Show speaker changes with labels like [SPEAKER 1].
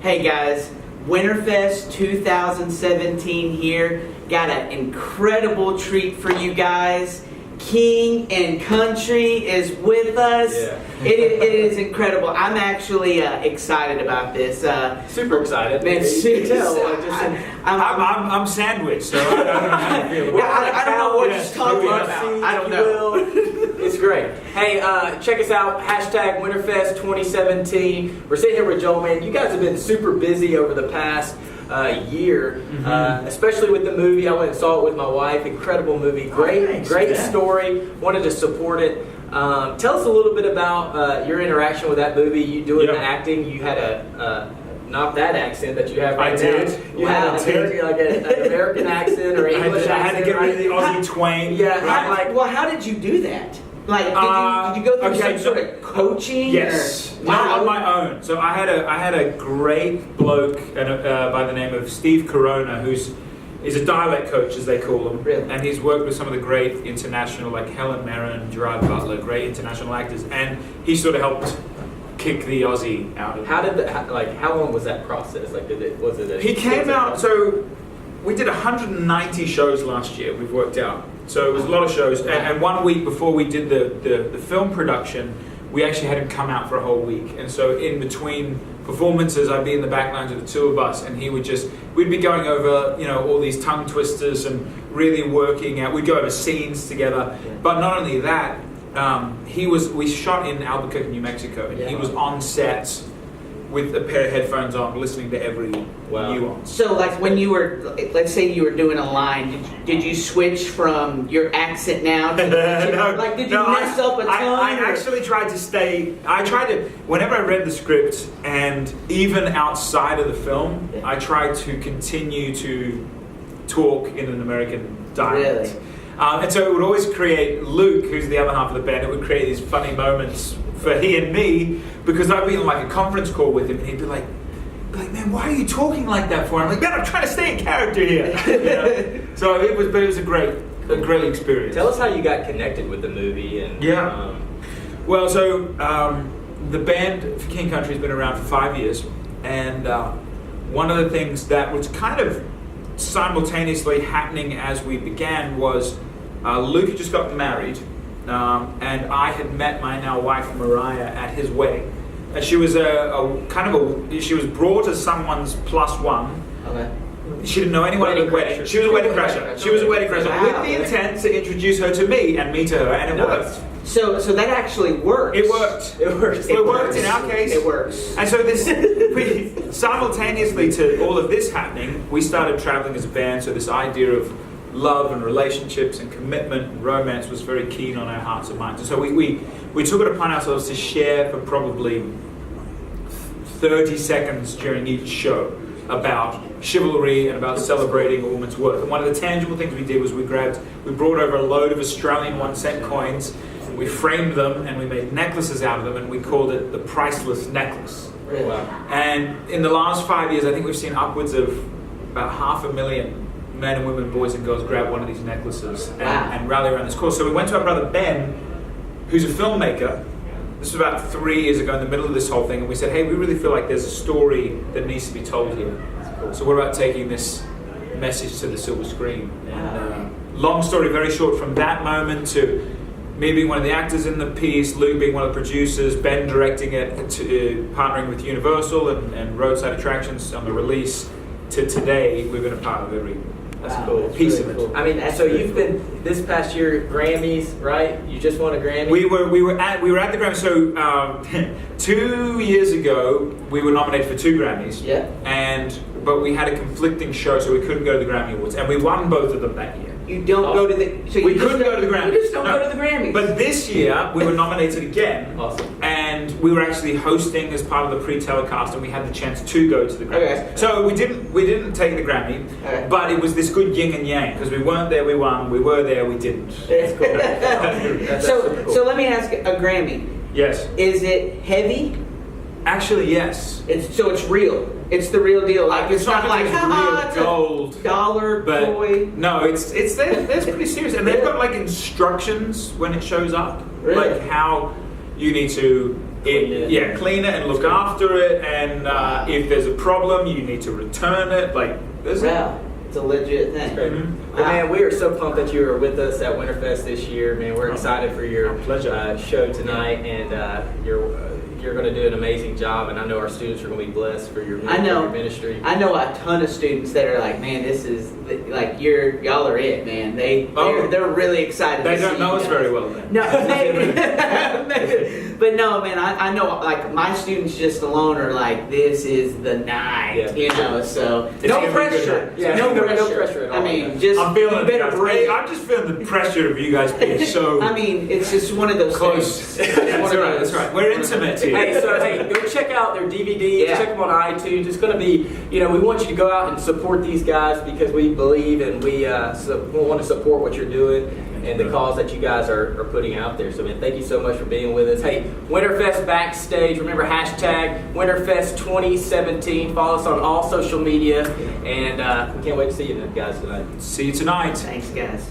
[SPEAKER 1] Hey guys, Winterfest 2017 here. Got an incredible treat for you guys. King and Country is with us.
[SPEAKER 2] Yeah.
[SPEAKER 1] It is incredible. I'm actually excited about this.
[SPEAKER 2] Super excited.
[SPEAKER 1] Man,
[SPEAKER 3] I'm sandwiched, so I don't know how to feel.
[SPEAKER 1] I don't know what
[SPEAKER 3] Yes,
[SPEAKER 1] you're talking
[SPEAKER 3] yes.
[SPEAKER 1] about. I don't know.
[SPEAKER 2] It's great. Hey, check us out. Hashtag Winterfest 2017. We're sitting here with Joel, man. You guys have been super busy over the past year, especially with the movie. I went and saw it with my wife. Incredible movie. Great story. Wanted to support it. Tell us a little bit about your interaction with that movie. You doing the acting. You had a not that accent that you have right now. You had an American accent or English accent.
[SPEAKER 3] I had to get rid of the Aussie twang.
[SPEAKER 2] Yeah.
[SPEAKER 1] Well, how did you do that? Like, did you go through some sort of coaching?
[SPEAKER 3] Yes,
[SPEAKER 1] Or,
[SPEAKER 3] not on my own. So I had a great bloke by the name of Steve Corona, he's a dialect coach, as they call him.
[SPEAKER 1] Really?
[SPEAKER 3] And he's worked with some of the great international, like Helen Mirren, Gerard Butler, great international actors, and he sort of helped kick the Aussie out of it.
[SPEAKER 2] How long was that process?
[SPEAKER 3] He came out, so we did 190 shows last year, we've worked out. So it was a lot of shows, and 1 week before we did the film production, we actually had him come out for a whole week. And so in between performances, I'd be in the back lines with the two of us, and we'd be going over, all these tongue twisters and really working out. We'd go over scenes together.
[SPEAKER 2] Yeah.
[SPEAKER 3] But not only that, we shot in Albuquerque, New Mexico, and he was on set with a pair of headphones on, listening to every nuance.
[SPEAKER 1] So, like, when you were, let's say you were doing a line, did you switch from your accent now to, did you mess up a tongue?
[SPEAKER 3] I actually tried to, whenever I read the script, and even outside of the film, I tried to continue to talk in an American dialect.
[SPEAKER 1] Really?
[SPEAKER 3] And so it would always create, Luke, who's the other half of the band, it would create these funny moments for he and me, because I'd be on like a conference call with him, and he'd be like, man, why are you talking like that for? I'm like, man, I'm trying to stay in character here. So it was a great experience.
[SPEAKER 2] Tell us how you got connected with the movie. And
[SPEAKER 3] Well, so the band for King Country has been around for 5 years, and one of the things that was kind of simultaneously happening as we began was Luke had just got married, and I had met my now wife Mariah at his wedding. And she was she was brought as someone's plus one. Okay. She didn't know anyone at the wedding. She was a wedding crasher. She was a wedding crasher with the intent to introduce her to me and me to her, and it worked.
[SPEAKER 1] So that actually works.
[SPEAKER 3] It worked.
[SPEAKER 1] It works.
[SPEAKER 3] It worked in our case.
[SPEAKER 1] It works.
[SPEAKER 3] And so simultaneously to all of this happening, we started traveling as a band. So this idea of love and relationships and commitment and romance was very keen on our hearts and minds. And so we took it upon ourselves to share for probably 30 seconds during each show about chivalry and about celebrating a woman's worth. And one of the tangible things we did was we brought over a load of Australian 1-cent coins, we framed them, and we made necklaces out of them, and we called it the Priceless Necklace.
[SPEAKER 1] Really? Wow.
[SPEAKER 3] And in the last 5 years, I think we've seen upwards of about 500,000 men and women, boys and girls grab one of these necklaces and rally around this cause. So we went to our brother Ben, who's a filmmaker. This was about 3 years ago in the middle of this whole thing, and we said, hey, we really feel like there's a story that needs to be told here. So we're about taking this message to the silver screen. And long story very short, from that moment to me being one of the actors in the piece, Luke being one of the producers, Ben directing it, to partnering with Universal and Roadside Attractions on the release, to today, we've been a part of every piece of it.
[SPEAKER 2] Cool. I mean, so you've been this past year Grammys, right? You just won a Grammy.
[SPEAKER 3] We were at the Grammys. So 2 years ago, we were nominated for 2 Grammys.
[SPEAKER 1] Yeah.
[SPEAKER 3] But we had a conflicting show, so we couldn't go to the Grammy Awards, and we won both of them that year.
[SPEAKER 1] You don't go to the. So
[SPEAKER 3] we couldn't go to the Grammys.
[SPEAKER 1] You just don't go to the Grammys.
[SPEAKER 3] But this year we were nominated again.
[SPEAKER 2] Awesome.
[SPEAKER 3] And we were actually hosting as part of the pre-telecast, and we had the chance to go to the Grammys.
[SPEAKER 1] Okay.
[SPEAKER 3] So we didn't take the Grammy, but it was this good yin and yang, because we weren't there, we won. We were there, we didn't.
[SPEAKER 1] That's cool. So let me ask a Grammy.
[SPEAKER 3] Yes.
[SPEAKER 1] Is it heavy?
[SPEAKER 3] Actually, yes.
[SPEAKER 1] It's real. It's the real deal. Like it's not like
[SPEAKER 3] real gold
[SPEAKER 1] dollar toy.
[SPEAKER 3] No, it's that's pretty serious, and they've got like instructions when it shows up,
[SPEAKER 1] Really?
[SPEAKER 3] like how you need to clean it and look after it. And if there's a problem, you need to return it. Like, there's
[SPEAKER 1] it's a legit thing.
[SPEAKER 2] Well, man, we are so pumped that you are with us at Winterfest this year. Man, we're excited for your show tonight, and you're going to do an amazing job. And I know our students are going to be blessed for your ministry.
[SPEAKER 1] I know a ton of students that are like, man, this is like y'all are it, man. They're really excited.
[SPEAKER 3] They don't know us very well then.
[SPEAKER 1] No, maybe. But no, man, I know like my students just alone are like, this is the night, you know. So no pressure.
[SPEAKER 2] Yeah,
[SPEAKER 1] no
[SPEAKER 2] pressure at all.
[SPEAKER 1] I mean, just
[SPEAKER 3] I'm feeling
[SPEAKER 1] I'm
[SPEAKER 3] just feeling the pressure of you guys being so.
[SPEAKER 1] I mean, it's just one of those
[SPEAKER 3] close. That's right. We're intimate here.
[SPEAKER 2] Hey, go check out their DVDs. Check them on iTunes. It's going to be, we want you to go out and support these guys because we believe and we want to support what you're doing and the cause that you guys are putting out there. So, man, thank you so much for being with us. Hey, Winterfest Backstage. Remember, hashtag Winterfest 2017. Follow us on all social media. And we can't wait to see you guys tonight.
[SPEAKER 3] See you tonight.
[SPEAKER 1] Thanks, guys.